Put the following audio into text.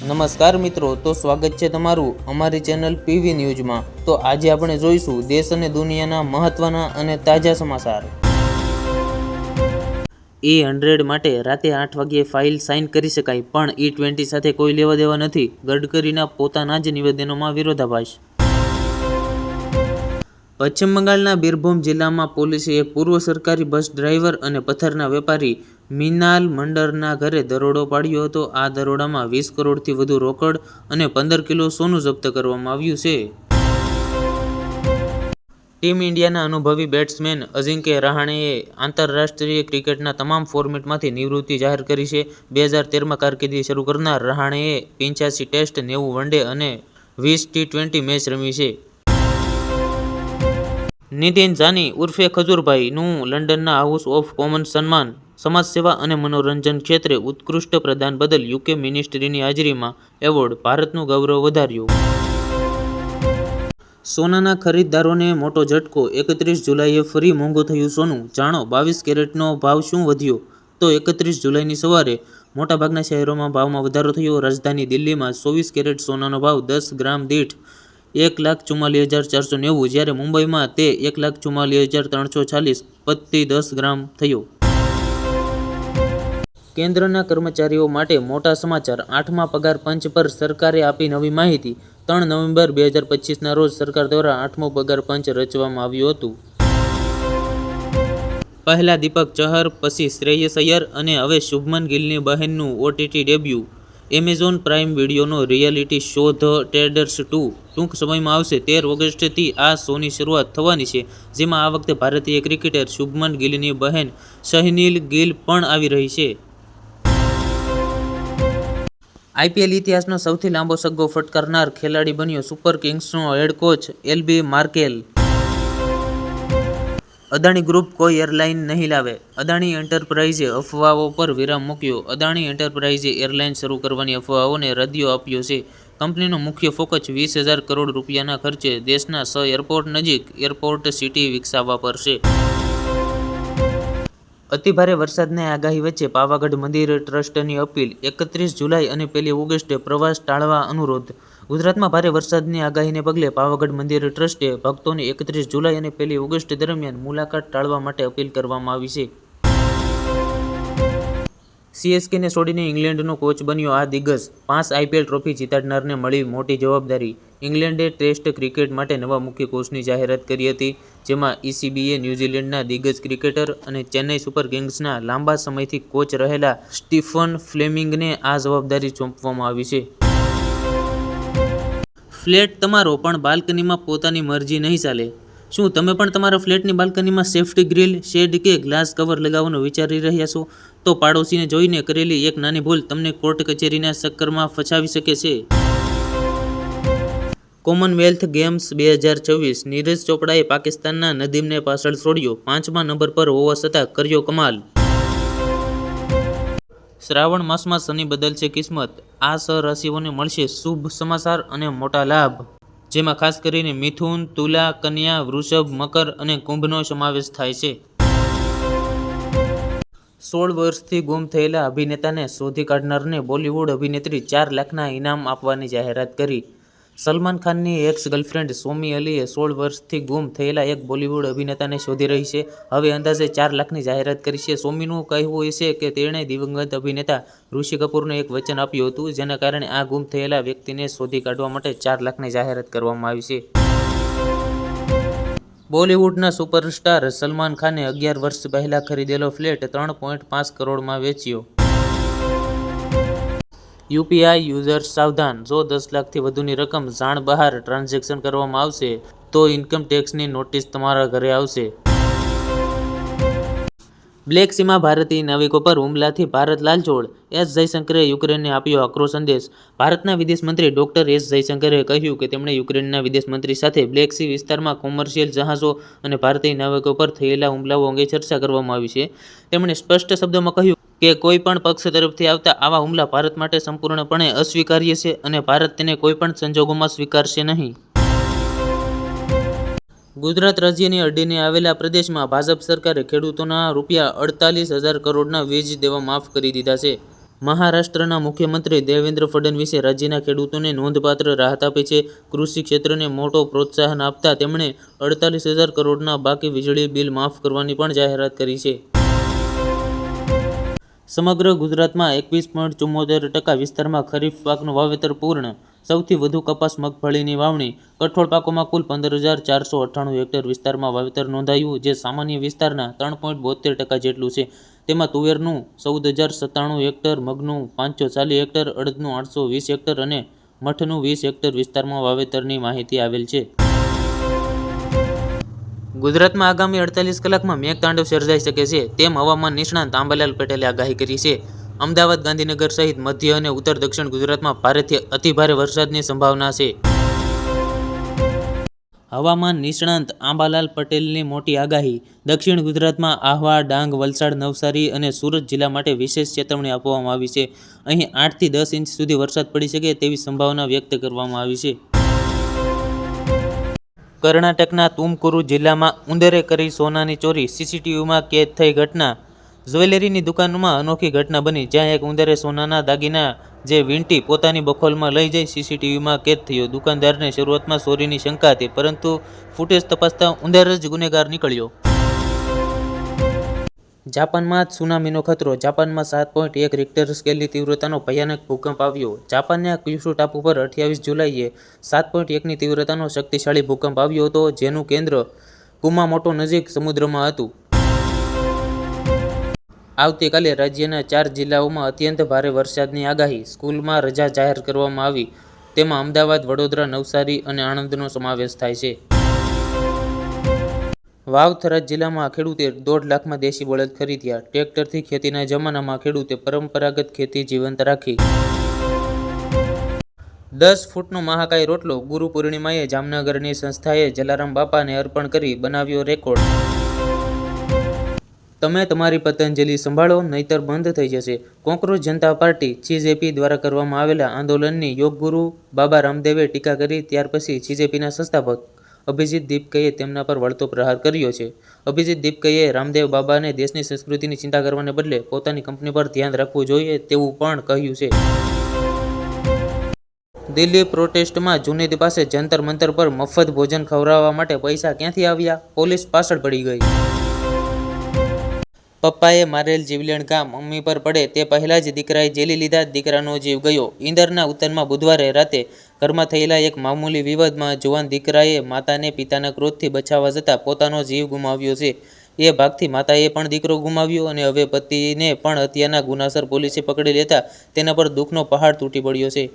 નમસ્કાર મિત્રો, તો સ્વાગત છે તમારું અમારી ચેનલ પીવી ન્યૂઝમાં। તો આજે આપણે જોઈશું દેશ અને દુનિયાના મહત્વના અને તાજા સમાચાર। E100 માટે રાતે 8 વાગ્યે ફાઇલ સાઇન કરી શકાય, પણ E20 સાથે કોઈ લેવા દેવા નથી, ગડકરીના પોતાના જ નિવેદનોમાં વિરોધાભાસ। પશ્ચિમ બંગાળના બીરભૂમ જિલ્લામાં પોલીસે એક પૂર્વ સરકારી બસ ડ્રાઈવર અને પથ્થરના વેપારી મિનાલ મંડરના ઘરે દરોડો પાડ્યો હતો। આ દરોડામાં 20 કરોડથી વધુ રોકડ અને 15 કિલો સોનું જપ્ત કરવામાં આવ્યું છે। ટીમ ઇન્ડિયાના અનુભવી બેટ્સમેન અજિંક્ય રહાણેએ આંતરરાષ્ટ્રીય ક્રિકેટના તમામ ફોર્મેટમાંથી નિવૃત્તિ જાહેર કરી છે। 2013માં કારકિર્દી શરૂ કરનાર રહાણેએ 85 ટેસ્ટ, 90 વનડે અને 20 T20 મેચ રમી છે। નીતિન જાની ઉર્ફે ખજૂરભાઈનું લંડનના હાઉસ ઓફ કોમન્સ સન્માન। સમાજ સેવા અને મનોરંજન ક્ષેત્રે ઉત્કૃષ્ટ પ્રદાન બદલ યુકે મિનિસ્ટ્રીની હાજરીમાં એવોર્ડ, ભારતનું ગૌરવ વધાર્યું। સોનાના ખરીદદારોને મોટો ઝટકો, 31 જુલાઈએ ફરી મોંઘું થયું સોનું, જાણો 22 કેરેટનો ભાવ શું વધ્યો? તો 31 જુલાઈની સવારે મોટાભાગના શહેરોમાં ભાવમાં વધારો થયો। રાજધાની દિલ્હીમાં 24 કેરેટ સોનાનો ભાવ 10 ગ્રામ દીઠ 1,44,490, જ્યારે મુંબઈમાં તે 1,44,340 પ્રતિ 10 ગ્રામ થયો। કેન્દ્રના કર્મચારીઓ માટે મોટા સમાચાર, 8મા પગાર પંચ પર સરકારે આપી નવી માહિતી। 3 નવેમ્બર 2025ના રોજ સરકાર દ્વારા 8મો પગાર પંચ રચવામાં આવ્યું હતું। પહેલા દીપક ચહર, પછી શ્રેયસ અય્યર અને હવે શુભમન ગિલની બહેનનું OTT ડેબ્યુ। એમેઝોન પ્રાઇમ વિડીયોનો રિયાલિટી શો ધ ટ્રેડર્સ 2 ટૂંક સમયમાં આવશે। 13 ઓગસ્ટથી આ શોની શરૂઆત થવાની છે, જેમાં આ વખતે ભારતીય ક્રિકેટર શુભમન ગિલની બહેન શહનીલ ગિલ પણ આવી રહી છે। IPL ઇતિહાસનો સૌથી લાંબો સગ્ગો ફટકારનાર ખેલાડી બન્યો સુપર કિંગ્સનો head coach LB Morkel. Adani group કોઈ એરલાઇન નહીં લાવે, અદાણી એન્ટરપ્રાઇઝે અફવાઓ પર વિરામ મૂક્યો। અદાણી એન્ટરપ્રાઇઝે એરલાઇન શરૂ કરવાની અફવાઓને રદિયો આપ્યો છે। કંપનીનો મુખ્ય ફોકસ 20,000 કરોડ રૂપિયાના ખર્ચે દેશના 6 એરપોર્ટ નજીક એરપોર્ટ સિટી વિકસાવવા પર છે। અતિભારે વરસાદની આગાહી વચ્ચે પાવાગઢ મંદિર ટ્રસ્ટની અપીલ, 31 જુલાઈ અને 1 ઓગસ્ટે પ્રવાસ ટાળવા અનુરોધ। ગુજરાતમાં ભારે વરસાદની આગાહીને પગલે પાવાગઢ મંદિર ટ્રસ્ટે ભક્તોને 31 જુલાઈ અને 1 ઓગસ્ટ દરમિયાન મુલાકાત ટાળવા માટે અપીલ કરવામાં આવી છે। CSKને છોડીને ઇંગ્લેન્ડનો કોચ બન્યો આ દિગ્ગજ, 5 IPL ટ્રોફી જીતાડનારને મળી મોટી જવાબદારી। ઇંગ્લેન્ડે ટેસ્ટ ક્રિકેટ માટે નવા મુખ્ય કોચની જાહેરાત કરી હતી, જેમાં ECBએ ન્યૂઝીલેન્ડના દિગ્ગજ ક્રિકેટર અને ચેન્નઈ સુપર કિંગ્સના લાંબા સમયથી કોચ રહેલા સ્ટીફન ફ્લેમિંગને આ જવાબદારી સોંપવામાં આવી છે। ફ્લેટ તમારો, પણ બાલ્કનીમાં પોતાની મરજી નહીં ચાલે? શું તમે પણ તમારા ફ્લેટની બાલ્કનીમાં સેફ્ટી ગ્રીલ, શેડ કે ગ્લાસ કવર લગાવવાનું વિચારી રહ્યા છો? તો પાડોશીને જોઈને કરેલી એક નાની ભૂલ તમને કોર્ટ કચેરીના ચક્કરમાં ફસાવી શકે છે। કોમનવેલ્થ ગેમ્સ 2024, નીરજ ચોપડાએ પાકિસ્તાનના નદીમને પાછળ છોડ્યો, 5મા નંબર પર હોવા છતાં કર્યો કમાલ। શ્રાવણ માસમાં શનિ બદલશે કિસ્મત, આ 6 રાશિઓને મળશે શુભ સમાચાર અને મોટા લાભ, જેમાં ખાસ કરીને મિથુન, તુલા, કન્યા, વૃષભ, મકર અને કુંભનો સમાવેશ થાય છે। 16 વર્ષથી ગુમ થયેલા અભિનેતાને શોધી કાઢનારને બોલિવૂડ અભિનેત્રી 4 લાખના ઇનામ આપવાની જાહેરાત કરી। સલમાન ખાનની એક્સ ગર્લફ્રેન્ડ સોમી અલીએ 16 વર્ષથી ગુમ થયેલા એક બોલિવૂડ અભિનેતાને શોધી રહી છે। હવે અંદાજે 4 લાખની જાહેરાત કરી છે। સોમીનું કહેવું છે કે તેણે દિવંગત અભિનેતા ઋષિ કપૂરને એક વચન આપ્યું હતું, જેના કારણે આ ગુમ થયેલા વ્યક્તિને શોધી કાઢવા માટે 4 લાખની જાહેરાત કરવામાં આવી છે। બોલિવૂડના સુપરસ્ટાર સલમાન ખાને 11 વર્ષ પહેલા ખરીદેલો ફ્લેટ 3.5 કરોડમાં વેચ્યો। UPI યુઝર્સ સાવધાન, જો 10 લાખથી વધુની રકમ જાણ બહાર ટ્રાન્ઝેક્શન કરવામાં આવશે તો ઇન્કમ ટેક્સની નોટિસ તમારા ઘરે આવશે। બ્લેક સીમાં ભારતીય નાવિકો પર હુમલાથી ભારત લાલચોળ, S જયશંકરે યુક્રેનને આપ્યો આકરો સંદેશ। ભારતના વિદેશ મંત્રી ડોક્ટર S જયશંકરે કહ્યું કે તેમણે યુક્રેનના વિદેશ મંત્રી સાથે બ્લેક સી વિસ્તારમાં કોમર્શિયલ જહાજો અને ભારતીય નાવિકો પર થયેલા હુમલાઓ અંગે ચર્ચા કરવામાં આવી છે। તેમણે સ્પષ્ટ શબ્દોમાં કહ્યું કે કોઈ પણ પક્ષ તરફથી આવતા આવા હુમલા ભારત માટે સંપૂર્ણપણે અસ્વીકાર્ય છે અને ભારત તેને કોઈ પણ સંજોગોમાં સ્વીકારશે નહીં। ગુજરાત રાજ્યની અડીને આવેલા પ્રદેશમાં ભાજપ સરકારે ખેડૂતોના રૂપિયા 48,000 કરોડના વીજ દેવા માફ કરી દીધા છે। મહારાષ્ટ્રના મુખ્યમંત્રી દેવેન્દ્ર ફડણવીસે રાજ્યના ખેડૂતોને નોંધપાત્ર રાહત આપી છે. કૃષિ ક્ષેત્રને મોટો પ્રોત્સાહન આપતા તેમણે 48,000 કરોડના બાકી વીજળી બિલ માફ કરવાની પણ જાહેરાત કરી છે. સમગ્ર ગુજરાતમાં 21.74% વિસ્તારમાં ખરીફ પાકનું વાવેતર પૂર્ણ. સૌથી વધુ કપાસ મગફળીની વાવણી. કઠોળ પાકોમાં કુલ 15,498 હેક્ટર વિસ્તારમાં વાવેતર નોંધાયું, જે સામાન્ય વિસ્તારના 3.72% જેટલું છે. તેમાં તુવેરનું 14,097 હેક્ટર, મગનું 540 હેક્ટર, અડદનું 820 હેક્ટર અને મઠનું 20 હેક્ટર વિસ્તારમાં વાવેતરની માહિતી આવેલ છે. ગુજરાતમાં આગામી 48 કલાકમાં મેઘતાંડવ સર્જાઈ શકે છે, તેમ હવામાન નિષ્ણાંત આંબાલાલ પટેલે આગાહી કરી છે. અમદાવાદ, ગાંધીનગર સહિત મધ્ય અને ઉત્તર-દક્ષિણ ગુજરાતમાં ભારેથી અતિભારે વરસાદની સંભાવના છે. હવામાન નિષ્ણાંત આંબાલાલ પટેલની મોટી આગાહી. દક્ષિણ ગુજરાતમાં આહવા, ડાંગ, વલસાડ, નવસારી અને સુરત જિલ્લા માટે વિશેષ ચેતવણી આપવામાં આવી છે. અહીં 8 થી 10 ઇંચ સુધી વરસાદ પડી શકે તેવી સંભાવના વ્યક્ત કરવામાં આવી છે. કર્ણાટકના તુમકુરુ જિલ્લામાં ઉંદરે કરી સોનાની ચોરી, સીસીટીવીમાં કેદ થઈ ઘટના. જ્વેલરીની દુકાનમાં અનોખી ઘટના બની, જ્યાં એક ઉંદરે સોનાના દાગીના જે વીંટી પોતાની બખોલમાં લઈ જઈ સીસીટીવીમાં કેદ થયો. દુકાનદારને શરૂઆતમાં ચોરીની શંકા હતી, પરંતુ ફૂટેજ તપાસતા ઉંદર જ ગુનેગાર નીકળ્યો. જાપાનમાં ત્સુનામીનો ખતરો. જાપાનમાં 7.1 રિક્ટર સ્કેલની તીવ્રતાનો ભયાનક ભૂકંપ આવ્યો. જાપાનના ક્યુશુ ટાપુ પર 28 જુલાઈએ 7.1ની તીવ્રતાનો શક્તિશાળી ભૂકંપ આવ્યો હતો, જેનું કેન્દ્ર કુમામોટો નજીક સમુદ્રમાં હતું. આવતીકાલે રાજ્યના 4 જિલ્લાઓમાં અત્યંત ભારે વરસાદની આગાહી. સ્કૂલમાં રજા જાહેર કરવામાં આવી. તેમાં અમદાવાદ, વડોદરા, નવસારી અને આણંદનો સમાવેશ થાય છે. વાવ-થરાદ જિલ્લામાં ખેડૂતે 1.5 લાખમાં દેશી બળદ ખરીદ્યા. ટ્રેક્ટરથી ખેતીના જમાનામાં ખેડૂતે પરંપરાગત ખેતી જીવંત રાખી. 10 ફૂટનો મહાકાય રોટલો. ગુરુ પૂર્ણિમાએ જામનગરની સંસ્થાએ જલારામ બાપાને અર્પણ કરી બનાવ્યો રેકોર્ડ. તમે તમારી પતંજલિ સંભાળો, નહીતર બંધ થઈ જશે. કોકરોચ જનતા પાર્ટી (CJP) દ્વારા કરવામાં આવેલા આંદોલનની યોગગુરુ બાબા રામદેવે ટીકા કરી. ત્યાર પછી CJPના સંસ્થાપક અભિજીત દીપકઈએ તેમના પર વળતો પ્રહાર કર્યો છે. અભિજીત દીપકઈએ રામદેવ બાબાને દેશની સંસ્કૃતિની ચિંતા કરવાને બદલે પોતાની કંપની પર ધ્યાન રાખવું જોઈએ તેવું પણ કહ્યું છે. દિલ્હી પ્રોટેસ્ટમાં જુનેદ પાસે જંતર મંતર પર મફત ભોજન ખવડાવવા માટે પૈસા ક્યાંથી આવ્યા? પોલીસ પાછળ પડી ગઈ. પપ્પાએ મારેલ જીવલેણ ઘા મમ્મી પર પડે તે પહેલા જ દીકરાએ ઝેલી લીધા, દીકરાનો જીવ ગયો. ઈંદરના ઉત્તરમાં બુધવારે રાતે ઘરમાં થયેલા એક મામૂલી વિવાદમાં જુવાન દીકરાએ માતાને પિતાના ક્રોધથી બચાવવા જતાં પોતાનો જીવ ગુમાવ્યો છે. એ ભાગથી માતાએ પણ દીકરો ગુમાવ્યો અને હવે પતિને પણ હત્યાના ગુનાસર પોલીસે પકડી લેતા તેના પર દુઃખનો પહાડ તૂટી પડ્યો છે.